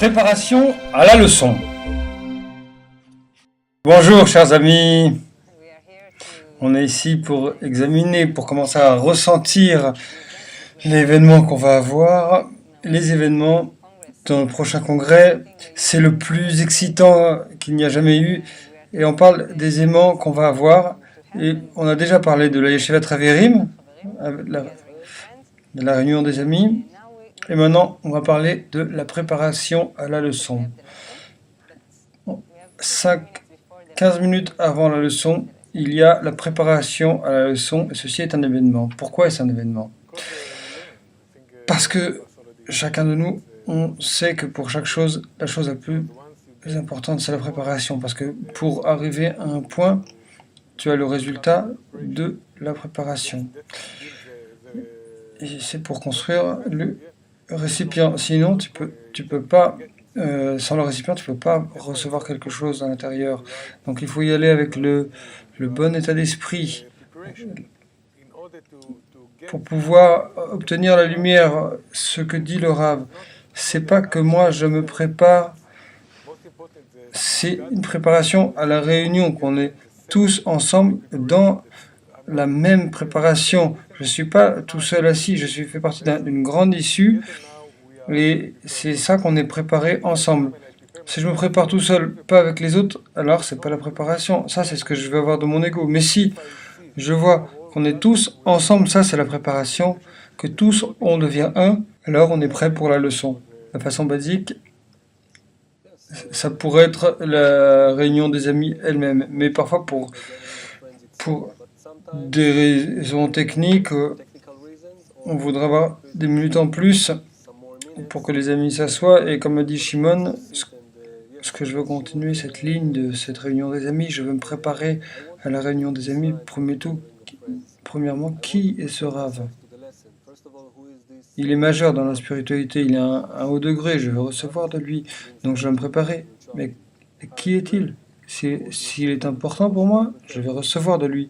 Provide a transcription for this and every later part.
Préparation à la leçon. Bonjour chers amis, on est ici pour examiner, pour commencer à ressentir l'événement qu'on va avoir. Les événements dans le prochain congrès, c'est le plus excitant qu'il n'y a jamais eu. Et on parle des éléments qu'on va avoir. Et on a déjà parlé de la Yeshivat Haverim, de la réunion des amis. Et maintenant, on va parler de la préparation à la leçon. 15 minutes avant la leçon, il y a la préparation à la leçon, et ceci est un événement. Pourquoi est-ce un événement? Parce que chacun de nous, on sait que pour chaque chose, la chose la plus importante, c'est la préparation. Parce que pour arriver à un point, tu as le résultat de la préparation. Et c'est pour construire le récipient. Sinon, tu peux pas, sans le récipient, tu peux pas recevoir quelque chose à l'intérieur. Donc il faut y aller avec le bon état d'esprit pour pouvoir obtenir la lumière. Ce que dit le Rav, c'est pas que moi je me prépare, c'est une préparation à la réunion, qu'on est tous ensemble dans la même préparation. Je suis pas tout seul assis, je fais partie d'une grande issue. Et c'est ça qu'on est préparé ensemble. Si je me prépare tout seul, pas avec les autres, alors c'est pas la préparation. Ça, c'est ce que je veux avoir de mon ego. Mais si je vois qu'on est tous ensemble, ça, c'est la préparation, que tous, on devient un, alors on est prêt pour la leçon. De façon basique, ça pourrait être la réunion des amis elle-même. Mais parfois, pour des raisons techniques, on voudrait avoir des minutes en plus pour que les amis s'assoient. Et comme a dit Shimon, ce que je veux continuer, cette ligne de cette réunion des amis, je veux me préparer à la réunion des amis. Premièrement, qui est ce Rav? Il est majeur dans la spiritualité, il est un haut degré, je veux recevoir de lui, donc je vais me préparer. Mais qui est-il? S'il est important pour moi, je vais recevoir de lui.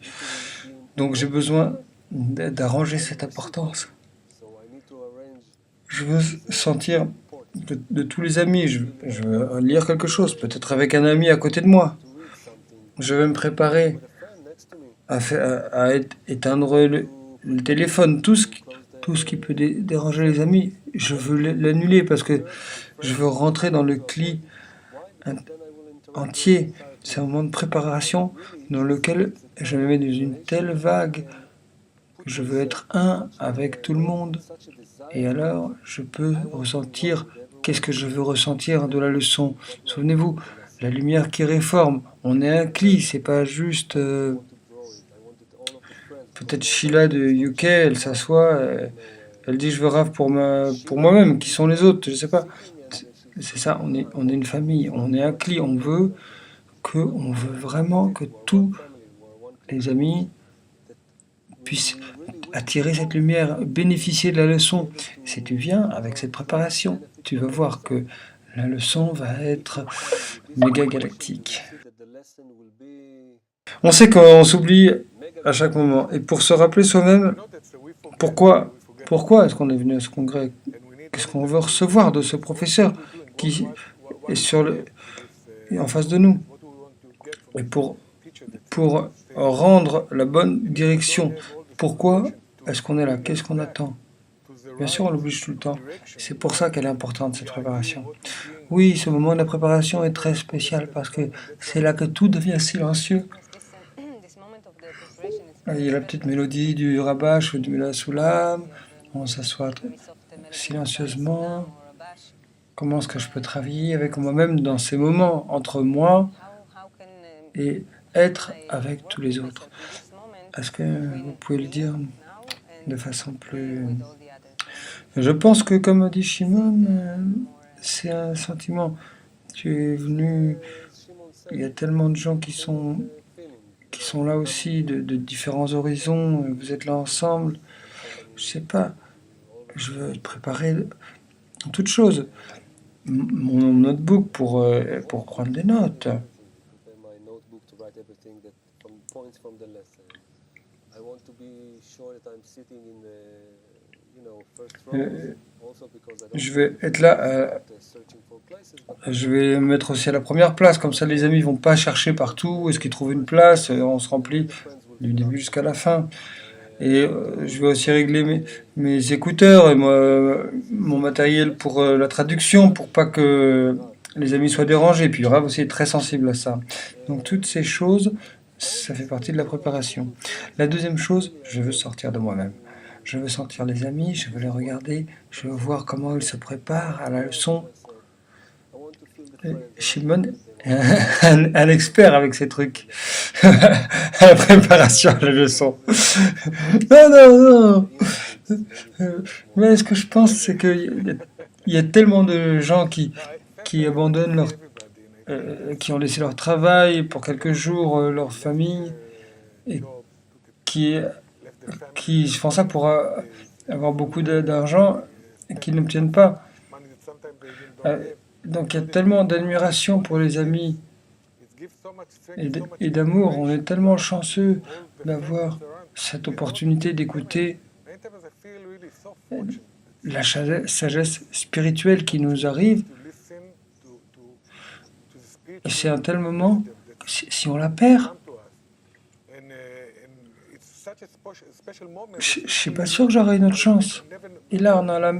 Donc j'ai besoin d'arranger cette importance. Je veux sentir de tous les amis, je veux lire quelque chose, peut-être avec un ami à côté de moi. Je vais me préparer à éteindre le téléphone, tout ce qui peut déranger les amis. Je veux l'annuler parce que je veux rentrer dans le cli entier. C'est un moment de préparation dans lequel je me mets dans une telle vague que je veux être un avec tout le monde. Et alors, je peux ressentir qu'est-ce que je veux ressentir de la leçon. Souvenez-vous, la lumière qui réforme. On est un cli, c'est pas juste... peut-être Sheila de UK, elle s'assoit, elle dit je veux Rav pour moi-même. Qui sont les autres? Je sais pas. C'est ça, on est une famille, on est un cli, on veut vraiment que tous les amis puissent attirer cette lumière, bénéficier de la leçon. Si tu viens avec cette préparation, tu vas voir que la leçon va être méga galactique. On sait qu'on s'oublie à chaque moment. Et pour se rappeler soi-même, pourquoi est-ce qu'on est venu à ce congrès? Qu'est-ce qu'on veut recevoir de ce professeur qui est en face de nous? Et pour rendre la bonne direction, pourquoi est-ce qu'on est là? Qu'est-ce qu'on attend? Bien sûr, on l'oblige tout le temps. C'est pour ça qu'elle est importante, cette préparation. Oui, ce moment de la préparation est très spécial parce que c'est là que tout devient silencieux. Il y a la petite mélodie du rabash ou du Soulam. On s'assoit silencieusement. Comment est-ce que je peux travailler avec moi-même dans ces moments entre moi et être avec tous les autres? Est-ce que vous pouvez le dire de façon plus... Je pense que, comme dit Shimon, c'est un sentiment. Tu es venu... Il y a tellement de gens qui sont là aussi, de différents horizons. Vous êtes là ensemble. Je sais pas. Je veux préparer toutes choses. Mon notebook pour prendre des notes. Je vais être là, je vais me mettre aussi à la première place, comme ça les amis vont pas chercher partout, est-ce qu'ils trouvent une place, on se remplit du début jusqu'à la fin. Et je vais aussi régler mes écouteurs et mon matériel pour la traduction, pour pas que les amis soient dérangés. Puis le Rav aussi est très sensible à ça. Donc toutes ces choses, ça fait partie de la préparation. La deuxième chose, je veux sortir de moi-même. Je veux sentir les amis, je veux les regarder, je veux voir comment ils se préparent à la leçon. Shimon est un expert avec ces trucs. À la préparation à la leçon. Non, non, non. Mais ce que je pense, c'est qu'il y a tellement de gens qui abandonnent qui ont laissé leur travail pour quelques jours, leur famille, et qui, qui font ça pour avoir beaucoup d'argent et qui n'obtiennent pas. Donc il y a tellement d'admiration pour les amis et d'amour. On est tellement chanceux d'avoir cette opportunité d'écouter la sagesse spirituelle qui nous arrive. Et c'est un tel moment que si on la perd, je ne suis pas sûr que j'aurai une autre chance. Et là, on a la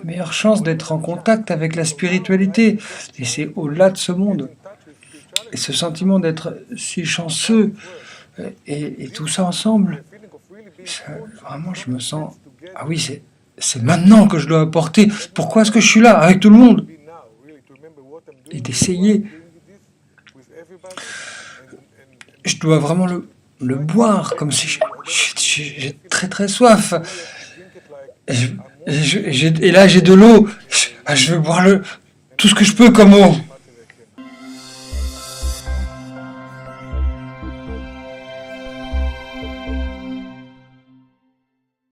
meilleure chance d'être en contact avec la spiritualité. Et c'est au-delà de ce monde. Et ce sentiment d'être si chanceux et tout ça ensemble, vraiment, je me sens... Ah oui, c'est maintenant que je dois apporter. Pourquoi est-ce que je suis là avec tout le monde? Et d'essayer. Je dois vraiment le boire, comme si j'ai très très soif. Et là, j'ai de l'eau. Je veux boire tout ce que je peux comme eau.